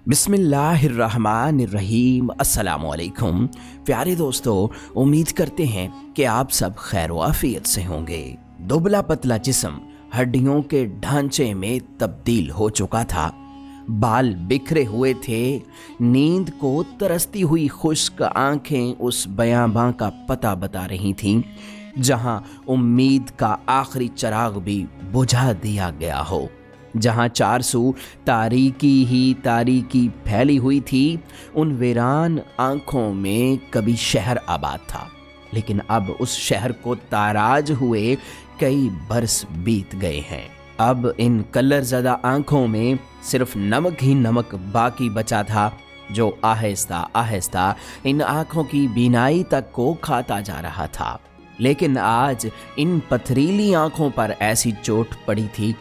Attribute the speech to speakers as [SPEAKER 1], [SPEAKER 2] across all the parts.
[SPEAKER 1] बिस्मिल्लाहिर्रहमानिर्रहीम। अस्सलामुअलैकुम प्यारे दोस्तों, उम्मीद करते हैं कि आप सब खैर आफियत से होंगे। दुबला पतला जिस्म हड्डियों के ढांचे में तब्दील हो चुका था, बाल बिखरे हुए थे, नींद को तरसती हुई खुश्क आंखें उस बयाबां का पता बता रही थीं जहां उम्मीद का आखिरी चिराग भी बुझा दिया गया हो, जहां चारसू तारीकी ही तारीकी फैली हुई थी। उन वीरान आंखों में कभी शहर आबाद था, लेकिन अब उस शहर को ताराज हुए कई बरस बीत गए हैं। अब इन कलर ज़दा आंखों में सिर्फ नमक ही नमक बाकी बचा था, जो आहिस्ता आहिस्ता इन आंखों की बीनाई तक को खाता जा रहा था। लेकिन आज इन पथरीली आंखों पर ऐसी चोट पड़ी थी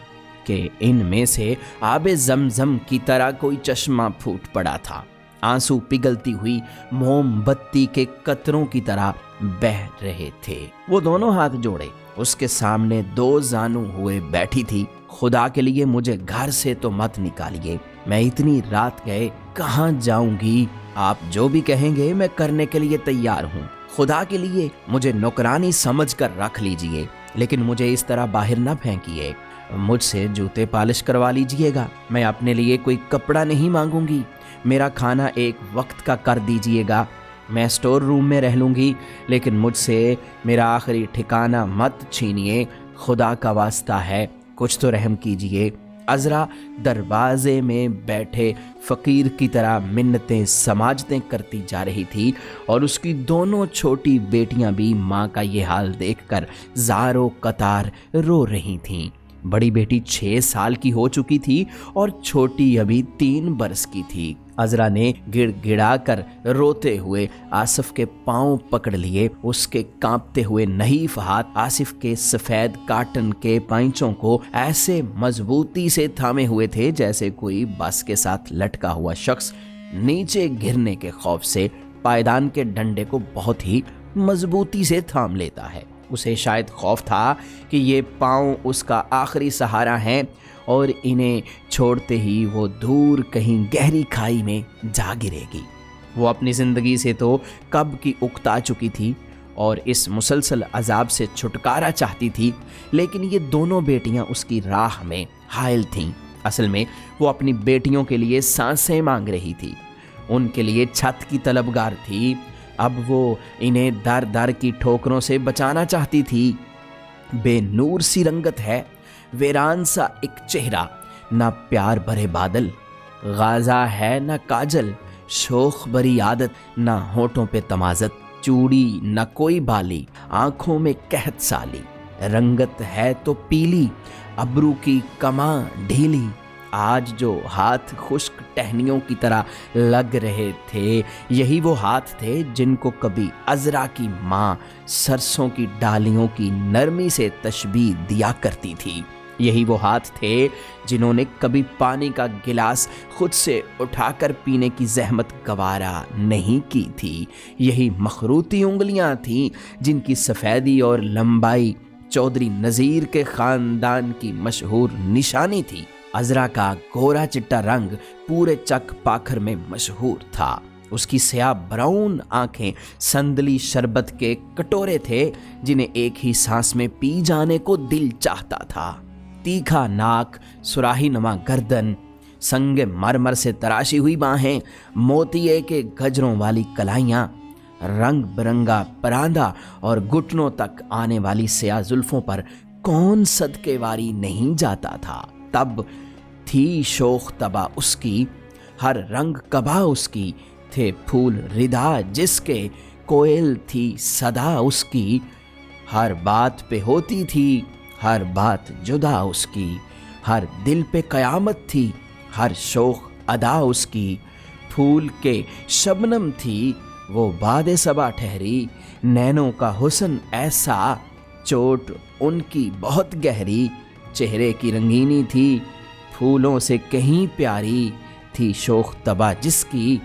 [SPEAKER 1] कि इनमें से आबे ज़मज़म की तरह कोई चश्मा फूट पड़ा था। आंसू पिघलती हुई मोमबत्ती के कतरों की तरह बह रहे थे। वो दोनों हाथ जोड़े उसके सामने दो जानू हुए बैठी थी। खुदा के लिए मुझे घर से तो मत निकालिए, मैं इतनी रात गए कहाँ जाऊंगी? आप जो भी कहेंगे मैं करने के लिए तैयार हूँ। खुदा के लिए मुझे नौकरानी समझ कर रख लीजिए, लेकिन मुझे इस तरह बाहर न फेंकिए। मुझसे जूते पॉलिश करवा लीजिएगा, मैं अपने लिए कोई कपड़ा नहीं मांगूंगी। मेरा खाना एक वक्त का कर दीजिएगा, मैं स्टोर रूम में रह लूँगी, लेकिन मुझसे मेरा आखिरी ठिकाना मत छीनिए। खुदा का वास्ता है, कुछ तो रहम कीजिए। अज़रा दरवाजे में बैठे फ़कीर की तरह मिन्नतें समाजतें करती जा रही थी, और उसकी दोनों छोटी बेटियां भी माँ का ये हाल देखकर ज़ारो कतार रो रही थीं। बड़ी बेटी 6 साल की हो चुकी थी और छोटी अभी 3 बरस की थी। अज़रा ने गिड़गिड़ा कर रोते हुए आसिफ के पांव पकड़ लिए। उसके कांपते हुए नहीफ हाथ आसिफ के सफ़ेद काटन के पैंचों को ऐसे मजबूती से थामे हुए थे जैसे कोई बस के साथ लटका हुआ शख्स नीचे गिरने के खौफ से पायदान के डंडे को बहुत ही मजबूती से थाम लेता है। उसे शायद खौफ था कि ये पांव उसका आखिरी सहारा हैं और इन्हें छोड़ते ही वो दूर कहीं गहरी खाई में जा गिरेगी। वो अपनी ज़िंदगी से तो कब की उकता चुकी थी और इस मुसलसल अजाब से छुटकारा चाहती थी, लेकिन ये दोनों बेटियां उसकी राह में हायल थीं। असल में वो अपनी बेटियों के लिए सांसें मांग रही थी, उनके लिए छत की तलबगार थी। अब वो इन्हें दर दर की ठोकरों से बचाना चाहती थी। बेनूर सी रंगत है, वीरान सा एक चेहरा, ना प्यार भरे बादल, गाजा है ना काजल, शोख भरी आदत ना होठों पे तमाजत, चूड़ी ना कोई बाली, आंखों में कहत साली, रंगत है तो पीली, अबरू की कमा ढीली। आज जो हाथ खुश्क टहनियों की तरह लग रहे थे, यही वो हाथ थे जिनको कभी अज़रा की माँ सरसों की डालियों की नरमी से तशबीह दिया करती थी। यही वो हाथ थे जिन्होंने कभी पानी का गिलास खुद से उठाकर पीने की जहमत गवारा नहीं की थी। यही मखरूती उंगलियां थीं जिनकी सफ़ेदी और लंबाई चौधरी नज़ीर के ख़ानदान की मशहूर निशानी थी। अज़रा का गोरा चिट्टा रंग पूरे चक पाखर में मशहूर था। उसकी स्याह ब्राउन आंखें संदली शरबत के कटोरे थे जिन्हें एक ही सांस में पी जाने को दिल चाहता था। तीखा नाक, सुराही नमा गर्दन, संगे मरमर से तराशी हुई बाहें, मोतिये के गजरों वाली कलाइयाँ, रंग बिरंगा परांदा और घुटनों तक आने वाली स्याह जुल्फों पर कौन सदके वारी नहीं जाता था। तब थी शोख तबा उसकी, हर रंग कबा उसकी, थे फूल रिदा जिसके, कोयल थी सदा उसकी, हर बात पे होती थी हर बात जुदा उसकी, हर दिल पे कयामत थी हर शोख अदा उसकी, फूल के शबनम थी वो बादे सबा ठहरी, नैनों का हुस्न ऐसा, चोट उनकी बहुत गहरी, चेहरे की रंगीनी थी फूलों से कहीं प्यारी, थी शोख तबा जिसकी,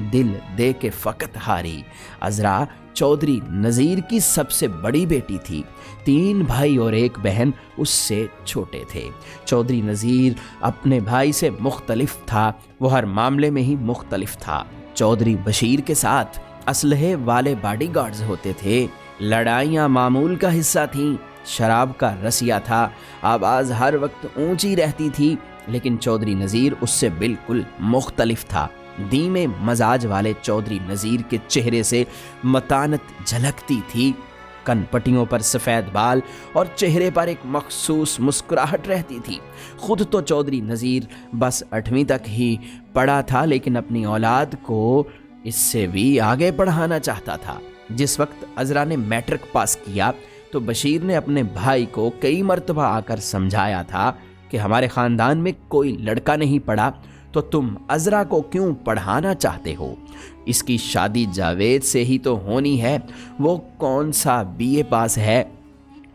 [SPEAKER 1] दिल दे के फ़कत हारी। अज़रा चौधरी नज़ीर की सबसे बड़ी बेटी थी। 3 भाई और 1 बहन उससे छोटे थे। चौधरी नज़ीर अपने भाई से मुख्तलिफ था, वो हर मामले में ही मुख्तलिफ था। चौधरी बशीर के साथ असलहे वाले बॉडीगार्ड्स होते थे, लड़ाइयाँ मामूल का हिस्सा थीं, शराब का रसिया था, आवाज़ हर वक्त ऊंची रहती थी। लेकिन चौधरी नज़ीर उससे बिल्कुल मुख्तलिफ था। धीमे मजाज वाले चौधरी नज़ीर के चेहरे से मतानत झलकती थी। कनपटियों पर सफ़ेद बाल और चेहरे पर एक मखसूस मुस्कुराहट रहती थी। खुद तो चौधरी नज़ीर बस 8वीं तक ही पढ़ा था, लेकिन अपनी औलाद को इससे भी आगे पढ़ाना चाहता था। जिस वक्त अज़रा ने मैट्रिक पास किया तो बशीर ने अपने भाई को कई मर्तबा आकर समझाया था कि हमारे ख़ानदान में कोई लड़का नहीं पढ़ा तो तुम अज़रा को क्यों पढ़ाना चाहते हो? इसकी शादी जावेद से ही तो होनी है, वो कौन सा बीए पास है,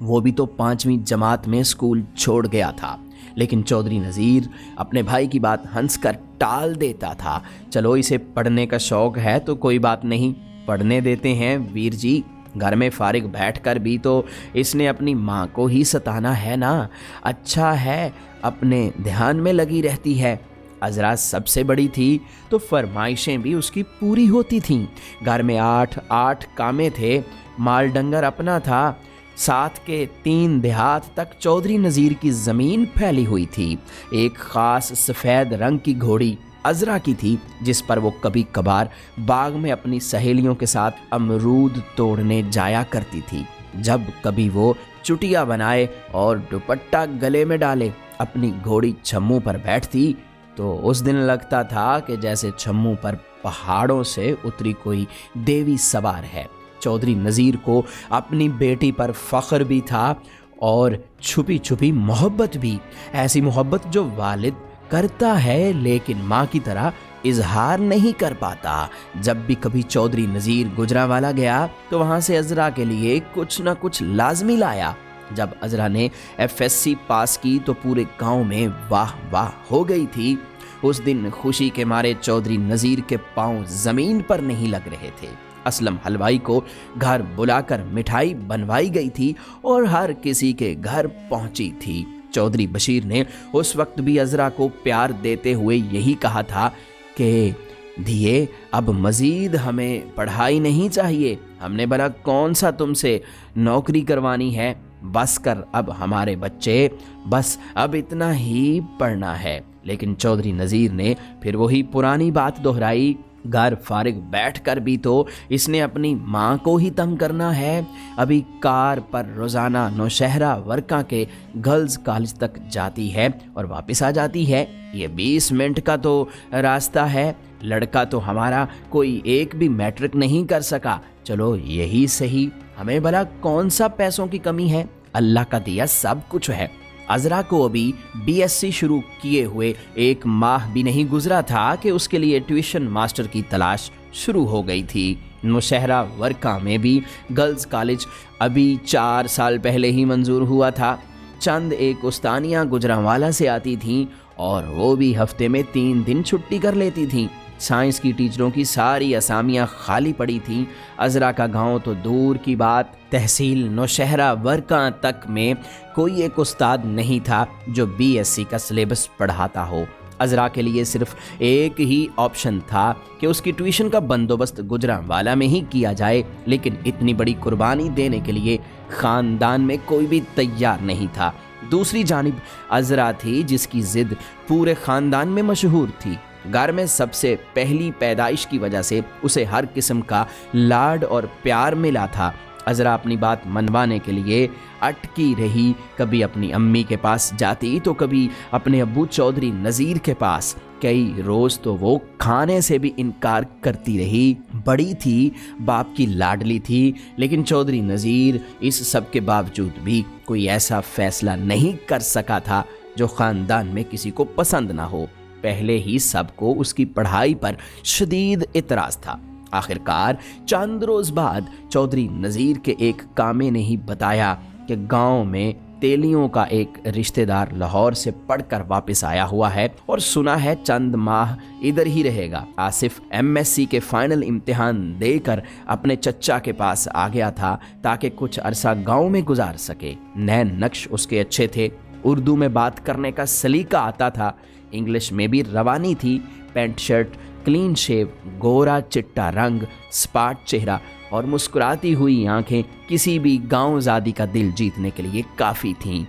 [SPEAKER 1] वो भी तो 5वीं जमात में स्कूल छोड़ गया था। लेकिन चौधरी नज़ीर अपने भाई की बात हंसकर टाल देता था। चलो इसे पढ़ने का शौक़ है तो कोई बात नहीं, पढ़ने देते हैं वीर जी, घर में फारिग बैठकर भी तो इसने अपनी माँ को ही सताना है ना। अच्छा है अपने ध्यान में लगी रहती है। अज़रा सबसे बड़ी थी तो फरमाइशें भी उसकी पूरी होती थीं। घर में 8 कामे थे, माल डंगर अपना था, साथ के 3 देहात तक चौधरी नज़ीर की ज़मीन फैली हुई थी। एक ख़ास सफ़ेद रंग की घोड़ी अज़रा की थी, जिस पर वो कभी कभार बाग में अपनी सहेलियों के साथ अमरूद तोड़ने जाया करती थी। जब कभी वो चुटिया बनाए और दुपट्टा गले में डाले अपनी घोड़ी छम्मू पर बैठती तो उस दिन लगता था कि जैसे छम्मू पर पहाड़ों से उतरी कोई देवी सवार है। चौधरी नज़ीर को अपनी बेटी पर फ़ख्र भी था और छुपी छुपी मोहब्बत भी, ऐसी मोहब्बत जो वालिद करता है लेकिन माँ की तरह इजहार नहीं कर पाता। जब भी कभी चौधरी नज़ीर गुजरांवाला गया तो वहाँ से अज़रा के लिए कुछ न कुछ लाजमी लाया। जब अज़रा ने FSC पास की तो पूरे गांव में वाह वाह हो गई थी। उस दिन खुशी के मारे चौधरी नज़ीर के पांव ज़मीन पर नहीं लग रहे थे। असलम हलवाई को घर बुलाकर मिठाई बनवाई गई थी और हर किसी के घर पहुंची थी। चौधरी बशीर ने उस वक्त भी अज़रा को प्यार देते हुए यही कहा था कि धिये अब मज़ीद हमें पढ़ाई नहीं चाहिए, हमने भला कौन सा तुमसे नौकरी करवानी है, बस कर अब हमारे बच्चे, बस अब इतना ही पढ़ना है। लेकिन चौधरी नज़ीर ने फिर वही पुरानी बात दोहराई, घर फारिग बैठकर भी तो इसने अपनी माँ को ही तंग करना है। अभी कार पर रोज़ाना नौशहरा वर्का के गर्ल्स कॉलेज तक जाती है और वापस आ जाती है। ये 20 मिनट का तो रास्ता है। लड़का तो हमारा कोई एक भी मैट्रिक नहीं कर सका। चलो यही सही, हमें भला कौन सा पैसों की कमी है, अल्लाह का दिया सब कुछ है। अज़रा को अभी BSc शुरू किए हुए 1 माह भी नहीं गुजरा था कि उसके लिए ट्यूशन मास्टर की तलाश शुरू हो गई थी। नौशहरा वर्का में भी गर्ल्स कॉलेज अभी 4 साल पहले ही मंजूर हुआ था। चंद एक उस्तानियाँ गुजरांवाला से आती थीं और वो भी हफ्ते में 3 दिन छुट्टी कर लेती थीं। साइंस की टीचरों की सारी असामियाँ खाली पड़ी थीं। अज़रा का गांव तो दूर की बात, तहसील नौशहरा वर्का तक में कोई एक उस्ताद नहीं था जो BSc का सिलेबस पढ़ाता हो। अज़रा के लिए सिर्फ एक ही ऑप्शन था कि उसकी ट्यूशन का बंदोबस्त गुजरांवाला में ही किया जाए, लेकिन इतनी बड़ी कुर्बानी देने के लिए ख़ानदान में कोई भी तैयार नहीं था। दूसरी जानिब अज़रा थी जिसकी ज़िद पूरे ख़ानदान में मशहूर थी। घर में सबसे पहली पैदाइश की वजह से उसे हर किस्म का लाड और प्यार मिला था। अज़रा अपनी बात मनवाने के लिए अटकी रही, कभी अपनी अम्मी के पास जाती तो कभी अपने अब्बू चौधरी नज़ीर के पास। कई रोज़ तो वो खाने से भी इनकार करती रही। बड़ी थी, बाप की लाडली थी, लेकिन चौधरी नज़ीर इस सब के बावजूद भी कोई ऐसा फ़ैसला नहीं कर सका था जो ख़ानदान में किसी को पसंद ना हो। पहले ही सबको उसकी पढ़ाई पर शदीद इतराज़ था। आखिरकार चंद रोज़ बाद चौधरी नज़ीर के एक कामे ने ही बताया कि गांव में तेलियों का एक रिश्तेदार लाहौर से पढ़कर वापस आया हुआ है और सुना है चंद माह इधर ही रहेगा। आसिफ एमएससी के फाइनल इम्तिहान देकर अपने चचा के पास आ गया था ताकि कुछ अरसा गांव में गुजार सके। नैन नक्श उसके अच्छे थे, उर्दू में बात करने का सलीका आता था, इंग्लिश में भी रवानी थी। पैंट शर्ट, क्लीन शेव, गोरा चिट्टा रंग, स्पाट चेहरा और मुस्कुराती हुई आंखें किसी भी गांवज़ादी का दिल जीतने के लिए काफ़ी थीं।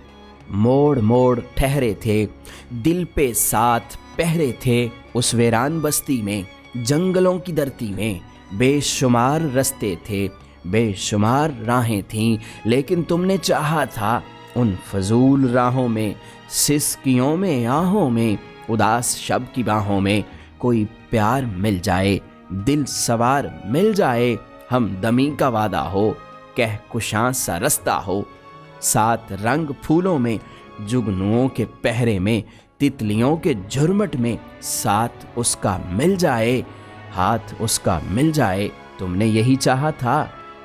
[SPEAKER 1] मोड़ मोड़ ठहरे थे, दिल पे साथ पहरे थे। उस वीरान बस्ती में, जंगलों की धरती में बेशुमार रास्ते थे, बेशुमार राहें थीं, लेकिन तुमने चाहा था उन फजूल राहों में, सिसकियों में, आहों में, उदास शब की बाहों में कोई प्यार मिल जाए, दिल सवार मिल जाए, हमदमी का वादा हो, कहकुशां सा रास्ता हो, सात रंग फूलों में, जुगनुओं के पहरे में, तितलियों के झुरमट में, साथ उसका मिल जाए, हाथ उसका मिल जाए। तुमने यही चाहा था,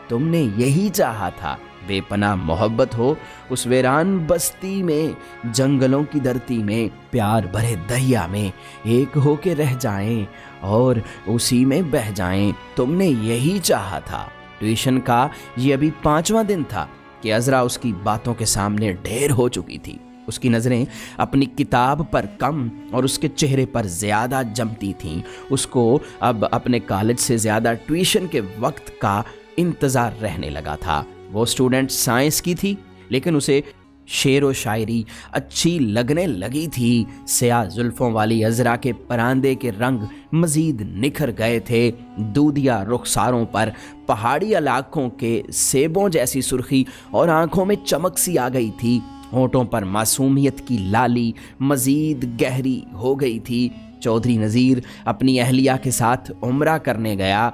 [SPEAKER 1] तुमने यही चाहा था। बेपनाह मोहब्बत हो उस वीरान बस्ती में, जंगलों की धरती में, प्यार भरे दरिया में एक होके रह जाएं और उसी में बह जाएं। तुमने यही चाहा था। ट्यूशन का ये अभी 5वां दिन था कि अजरा उसकी बातों के सामने ढेर हो चुकी थी। उसकी नज़रें अपनी किताब पर कम और उसके चेहरे पर ज़्यादा जमती थीं। उसको अब अपने कॉलेज से ज़्यादा ट्यूशन के वक्त का इंतज़ार रहने लगा था। वो स्टूडेंट साइंस की थी, लेकिन उसे शेर व शायरी अच्छी लगने लगी थी। स्याह जुल्फ़ों वाली अजरा के परांदे के रंग मज़ीद निखर गए थे। दूधिया रुखसारों पर पहाड़ी इलाकों के सेबों जैसी सुर्खी और आंखों में चमक सी आ गई थी। होंठों पर मासूमियत की लाली मज़ीद गहरी हो गई थी। चौधरी नज़ीर अपनी अहलिया के साथ उम्रा करने गया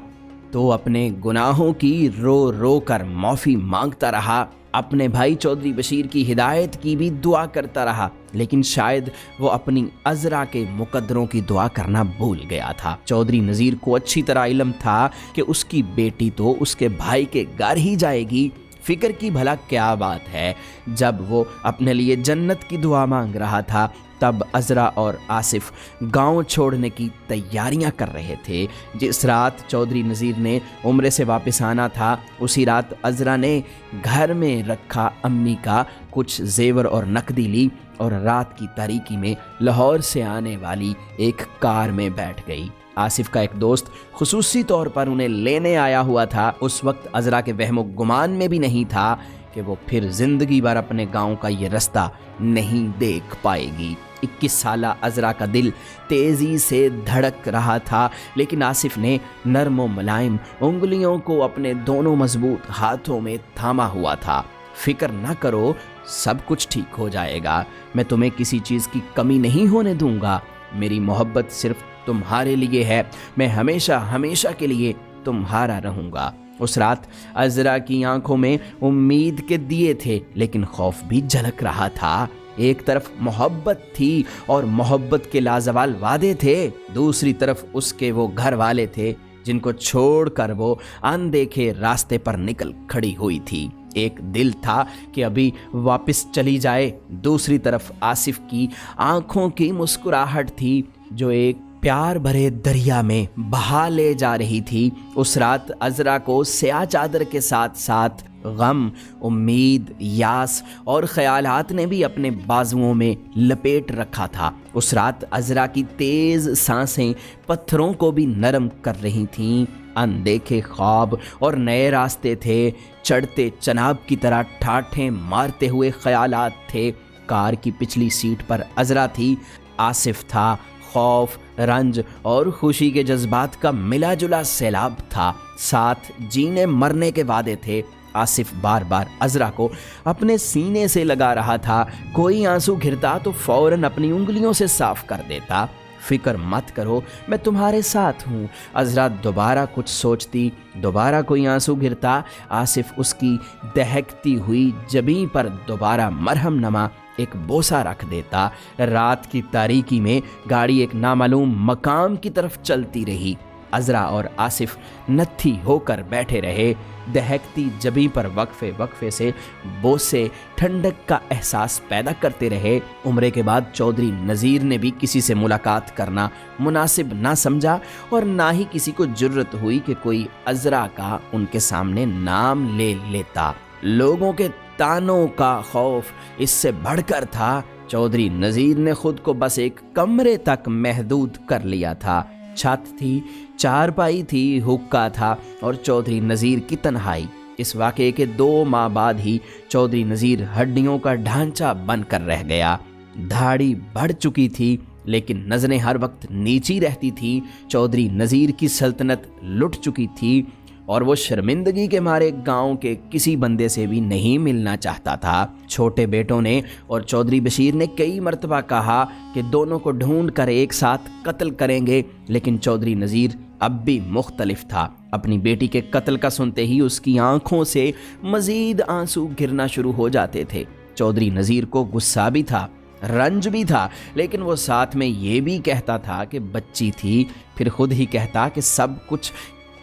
[SPEAKER 1] तो अपने गुनाहों की रो रो कर माफ़ी मांगता रहा। अपने भाई चौधरी बशीर की हिदायत की भी दुआ करता रहा, लेकिन शायद वो अपनी अजरा के मुकद्दरों की दुआ करना भूल गया था। चौधरी नज़ीर को अच्छी तरह इल्म था कि उसकी बेटी तो उसके भाई के घर ही जाएगी। फिक्र की भला क्या बात है। जब वो अपने लिए जन्नत की दुआ मांग रहा था, तब अजरा और आसिफ गांव छोड़ने की तैयारियां कर रहे थे। जिस रात चौधरी नज़ीर ने उम्रे से वापस आना था, उसी रात अजरा ने घर में रखा अम्मी का कुछ जेवर और नकदी ली और रात की तारीकी में लाहौर से आने वाली एक कार में बैठ गई। आसिफ का एक दोस्त खुसूसी तौर पर उन्हें लेने आया हुआ था। उस वक्त अजरा के वहमो गुमान में भी नहीं था कि वो फिर जिंदगी भर अपने गांव का ये रास्ता नहीं देख पाएगी। 21 साला अजरा का दिल तेजी से धड़क रहा था, लेकिन आसिफ ने नरम व मुलायम उंगलियों को अपने दोनों मजबूत हाथों में थामा हुआ था। फिक्र न करो, सब कुछ ठीक हो जाएगा। मैं तुम्हें किसी चीज़ की कमी नहीं होने दूंगा। मेरी मोहब्बत सिर्फ तुम्हारे लिए है। मैं हमेशा हमेशा के लिए तुम्हारा रहूंगा। उस रात अजरा की आंखों में उम्मीद के दिए थे, लेकिन खौफ भी झलक रहा था। एक तरफ मोहब्बत थी और मोहब्बत के लाजवाल वादे थे, दूसरी तरफ उसके वो घर वाले थे जिनको छोड़कर वो अनदेखे रास्ते पर निकल खड़ी हुई थी। एक दिल था कि अभी वापस चली जाए, दूसरी तरफ आसिफ की आंखों की मुस्कुराहट थी जो एक प्यार भरे दरिया में बहा ले जा रही थी। उस रात अजरा को स्याह चादर के साथ साथ गम, उम्मीद, यास और ख्यालात ने भी अपने बाजुओं में लपेट रखा था। उस रात अजरा की तेज सांसें पत्थरों को भी नरम कर रही थीं। अनदेखे ख्वाब और नए रास्ते थे, चढ़ते चनाब की तरह ठाठें मारते हुए ख्यालात थे। कार की पिछली सीट पर अजरा थी, आसिफ था। खौफ, रंज और खुशी के जज्बात का मिला जुला सैलाब था। साथ जीने मरने के वादे थे। आसिफ बार बार अजरा को अपने सीने से लगा रहा था। कोई आंसू गिरता तो फौरन अपनी उंगलियों से साफ कर देता। फिक्र मत करो, मैं तुम्हारे साथ हूँ। अजरा दोबारा कुछ सोचती, दोबारा कोई आंसू गिरता। आसिफ उसकी दहकती हुई जबीं पर दोबारा मरहम नमा एक बोसा रख देता। रात की तारीकी में गाड़ी एक नामालूम मकाम की तरफ चलती रही। अज़रा और आसिफ नत्थी होकर बैठे रहे। दहकती जबीं पर वक्फे वक्फे से बोसे ठंडक का एहसास पैदा करते रहे। उम्रे के बाद चौधरी नज़ीर ने भी किसी से मुलाकात करना मुनासिब ना समझा और ना ही किसी को जुर्रत हुई कि कोई अज़रा का उनके सामने नाम ले लेता। लोगों के तानों का खौफ इससे बढ़कर था। चौधरी नज़ीर ने खुद को बस एक कमरे तक महदूद कर लिया था। छत थी, चारपाई थी, हुक्का था और चौधरी नज़ीर की तन्हाई। इस वाक़े के 2 माह बाद ही चौधरी नज़ीर हड्डियों का ढांचा बनकर रह गया। दाढ़ी बढ़ चुकी थी लेकिन नज़रें हर वक्त नीची रहती थी। चौधरी नज़ीर की सल्तनत लुट चुकी थी और वो शर्मिंदगी के मारे गांव के किसी बंदे से भी नहीं मिलना चाहता था। छोटे बेटों ने और चौधरी बशीर ने कई मर्तबा कहा कि दोनों को ढूंढ कर एक साथ कत्ल करेंगे, लेकिन चौधरी नज़ीर अब भी मुख्तलिफ था। अपनी बेटी के कत्ल का सुनते ही उसकी आंखों से मज़ीद आंसू गिरना शुरू हो जाते थे। चौधरी नज़ीर को गुस्सा भी था, रंज भी था, लेकिन वो साथ में ये भी कहता था कि बच्ची थी। फिर खुद ही कहता कि सब कुछ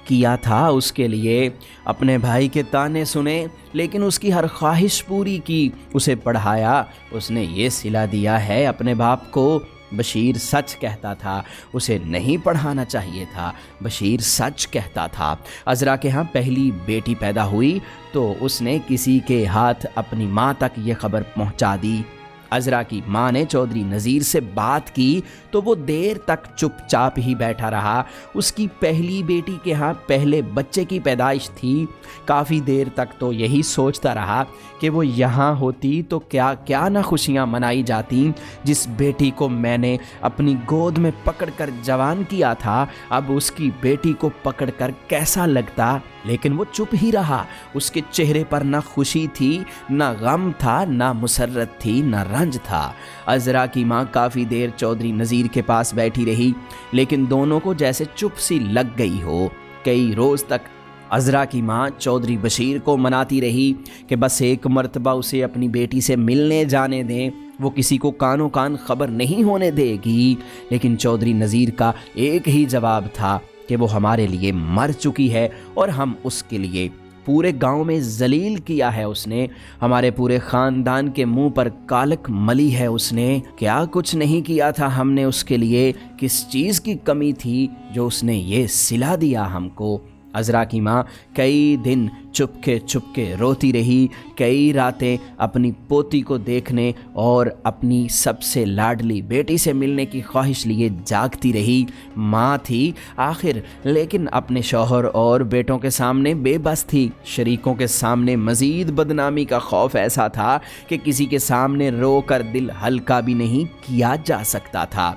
[SPEAKER 1] किया था उसके लिए, अपने भाई के ताने सुने लेकिन उसकी हर ख्वाहिश पूरी की, उसे पढ़ाया, उसने ये सिला दिया है अपने बाप को। बशीर सच कहता था, उसे नहीं पढ़ाना चाहिए था। बशीर सच कहता था। अज़रा के यहाँ पहली बेटी पैदा हुई तो उसने किसी के हाथ अपनी माँ तक ये खबर पहुँचा दी। अज़रा की माँ ने चौधरी नज़ीर से बात की तो वो देर तक चुपचाप ही बैठा रहा। उसकी पहली बेटी के यहाँ पहले बच्चे की पैदाइश थी। काफ़ी देर तक तो यही सोचता रहा कि वो यहाँ होती तो क्या क्या ना खुशियाँ मनाई जाती। जिस बेटी को मैंने अपनी गोद में पकड़कर जवान किया था, अब उसकी बेटी को पकड़कर कैसा लगता। लेकिन वो चुप ही रहा। उसके चेहरे पर ना खुशी थी, ना गम था, ना मुसर्रत थी, ना रंज था। अज़रा की माँ काफ़ी देर चौधरी नज़ीर के पास बैठी रही, लेकिन दोनों को जैसे चुप सी लग गई हो। कई रोज़ तक अज़रा की माँ चौधरी बशीर को मनाती रही कि बस एक मर्तबा उसे अपनी बेटी से मिलने जाने दें, वो किसी को कानों कान खबर नहीं होने देगी। लेकिन चौधरी नज़ीर का एक ही जवाब था कि वो हमारे लिए मर चुकी है और हम उसके लिए। पूरे गांव में जलील किया है उसने, हमारे पूरे ख़ानदान के मुंह पर कालक मली है उसने। क्या कुछ नहीं किया था हमने उसके लिए, किस चीज़ की कमी थी जो उसने ये सिला दिया हमको। अज़रा की माँ कई दिन चुपके रोती रही। कई रातें अपनी पोती को देखने और अपनी सबसे लाडली बेटी से मिलने की ख्वाहिश लिए जागती रही। माँ थी आखिर, लेकिन अपने शौहर और बेटों के सामने बेबस थी। शरीकों के सामने मज़ीद बदनामी का खौफ ऐसा था कि किसी के सामने रो कर दिल हल्का भी नहीं किया जा सकता था।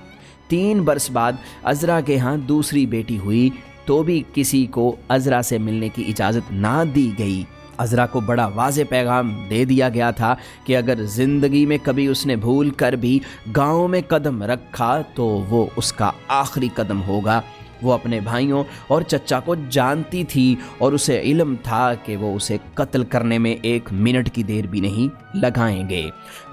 [SPEAKER 1] 3 बरस बाद अज़रा के यहाँ दूसरी बेटी हुई तो भी किसी को अज़रा से मिलने की इजाज़त ना दी गई। अज़रा को बड़ा वाज़े पैगाम दे दिया गया था कि अगर ज़िंदगी में कभी उसने भूल कर भी गांव में कदम रखा तो वो उसका आखिरी कदम होगा। वो अपने भाइयों और चचा को जानती थी और उसे इल्म था कि वो उसे कत्ल करने में 1 मिनट की देर भी नहीं लगाएंगे।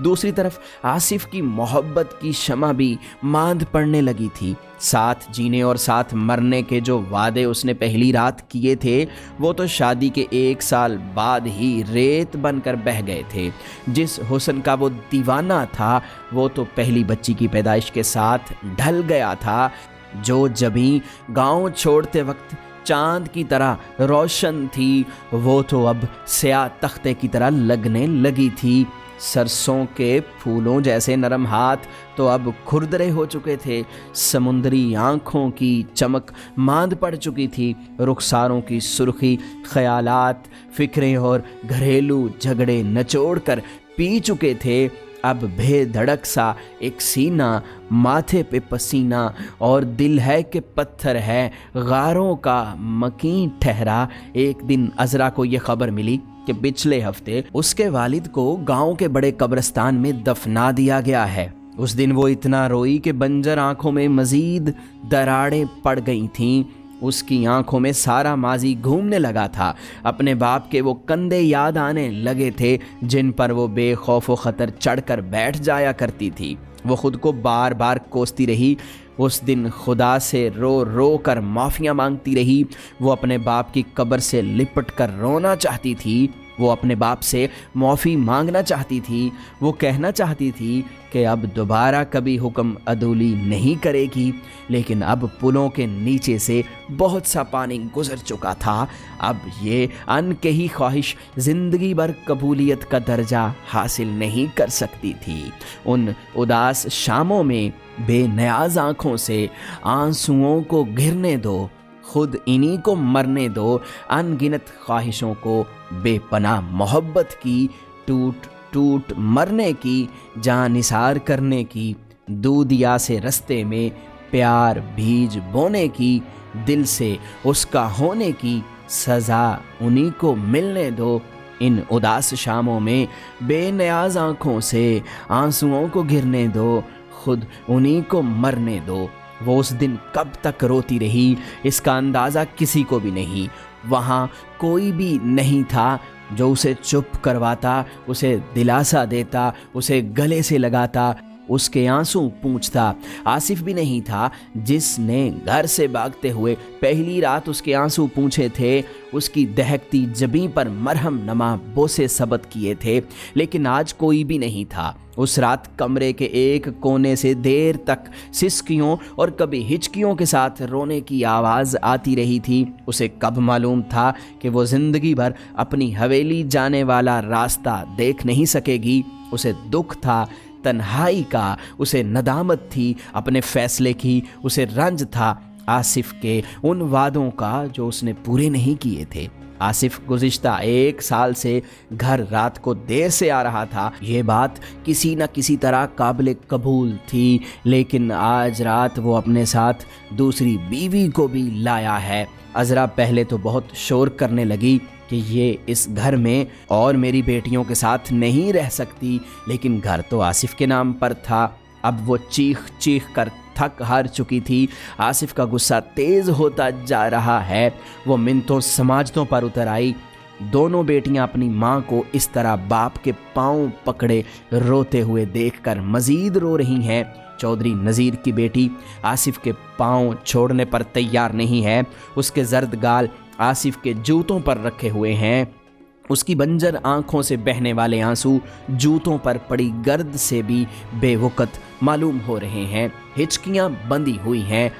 [SPEAKER 1] दूसरी तरफ आसिफ की मोहब्बत की शमा भी मांद पड़ने लगी थी। साथ जीने और साथ मरने के जो वादे उसने पहली रात किए थे, वो तो शादी के 1 साल बाद ही रेत बनकर बह गए थे। जिस हुस्न का वो दीवाना था, वो तो पहली बच्ची की पैदाइश के साथ ढल गया था। जो जबी गांव छोड़ते वक्त चांद की तरह रोशन थी, वो तो अब स्याह तख्ते की तरह लगने लगी थी। सरसों के फूलों जैसे नरम हाथ तो अब खुरदरे हो चुके थे। समुंदरी आँखों की चमक मांद पड़ चुकी थी। रुखसारों की सुर्खी ख्यालात, फिक्रें और घरेलू झगड़े नचोड़ कर पी चुके थे। अब बेधड़क सा एक सीना, माथे पे पसीना और दिल है कि पत्थर है, गारों का मकीन ठहरा। एक दिन अज़रा को ये खबर मिली कि पिछले हफ्ते उसके वालिद को गांव के बड़े कब्रिस्तान में दफना दिया गया है। उस दिन वो इतना रोई कि बंजर आंखों में मज़ीद दरारें पड़ गई थीं। उसकी आंखों में सारा माजी घूमने लगा था। अपने बाप के वो कंधे याद आने लगे थे जिन पर वो बेखौफ व ख़तर चढ़कर बैठ जाया करती थी। वो खुद को बार बार कोसती रही, उस दिन खुदा से रो रो कर माफ़ियाँ मांगती रही। वो अपने बाप की कब्र से लिपट कर रोना चाहती थी। वो अपने बाप से माफ़ी मांगना चाहती थी। वो कहना चाहती थी कि अब दोबारा कभी हुक्म अदूली नहीं करेगी। लेकिन अब पुलों के नीचे से बहुत सा पानी गुजर चुका था। अब ये अनकही ख्वाहिश ज़िंदगी भर कबूलियत का दर्जा हासिल नहीं कर सकती थी। उन उदास शामों में बेनियाज आँखों से आंसुओं को गिरने दो, खुद इन्हीं को मरने दो। अनगिनत ख्वाहिशों को बेपनाह मोहब्बत की, टूट टूट मरने की, जान निसार करने की, दूधिया से रस्ते में प्यार बीज बोने की, दिल से उसका होने की सज़ा उन्हीं को मिलने दो। इन उदास शामों में बेनियाज आँखों से आंसुओं को गिरने दो, खुद उन्हीं को मरने दो। वो उस दिन कब तक रोती रही, इसका अंदाज़ा किसी को भी नहीं। वहाँ कोई भी नहीं था जो उसे चुप करवाता, उसे दिलासा देता, उसे गले से लगाता, उसके आंसू पूंछता। आसिफ भी नहीं था जिसने घर से भागते हुए पहली रात उसके आंसू पूंछे थे, उसकी दहकती जबीं पर मरहम नमा बोसे सबत किए थे। लेकिन आज कोई भी नहीं था। उस रात कमरे के एक कोने से देर तक सिसकियों और कभी हिचकियों के साथ रोने की आवाज़ आती रही थी। उसे कब मालूम था कि वो ज़िंदगी भर अपनी हवेली जाने वाला रास्ता देख नहीं सकेगी। उसे दुख था तन्हाई का, उसे नदामत थी अपने फ़ैसले की, उसे रंज था आसिफ के उन वादों का जो उसने पूरे नहीं किए थे। आसिफ गुज़िश्ता 1 साल से घर रात को देर से आ रहा था। ये बात किसी न किसी तरह काबिल कबूल थी, लेकिन आज रात वो अपने साथ दूसरी बीवी को भी लाया है। अज़रा पहले तो बहुत शोर करने लगी कि ये इस घर में और मेरी बेटियों के साथ नहीं रह सकती, लेकिन घर तो आसिफ के नाम पर था। अब वो चीख चीख कर थक हार चुकी थी। आसिफ का गुस्सा तेज़ होता जा रहा है। वो मिन्नतों समाजतों पर उतर आई। दोनों बेटियां अपनी माँ को इस तरह बाप के पांव पकड़े रोते हुए देखकर मज़ीद रो रही हैं। चौधरी नज़ीर की बेटी आसिफ के पांव छोड़ने पर तैयार नहीं है। उसके जर्द गाल आसिफ के जूतों पर रखे हुए हैं। उसकी बंजर आंखों से बहने वाले आंसू जूतों पर पड़ी गर्द से भी बेवकत मालूम हो रहे हैं। हिचकियां बंधी हुई हैं।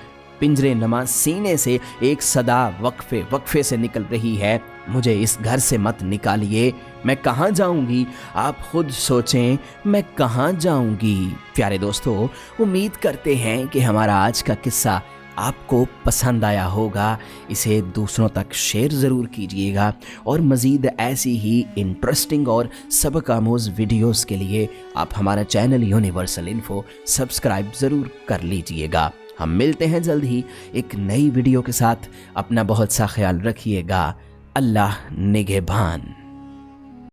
[SPEAKER 1] पिंजरे नमा सीने से एक सदा वक्फे वक्फे से निकल रही है, मुझे इस घर से मत निकालिए। मैं कहाँ जाऊंगी? आप खुद सोचें, मैं कहाँ जाऊंगी? प्यारे दोस्तों, उम्मीद करते हैं कि हमारा आज का किस्सा आपको पसंद आया होगा। इसे दूसरों तक शेयर ज़रूर कीजिएगा और मज़ीद ऐसी ही इंटरेस्टिंग और सबक आमोज़ वीडियोज़ के लिए आप हमारा चैनल यूनिवर्सल इन्फो सब्सक्राइब ज़रूर कर लीजिएगा। हम मिलते हैं जल्द ही एक नई वीडियो के साथ। अपना बहुत सा ख्याल रखिएगा। अल्लाह निगहबान।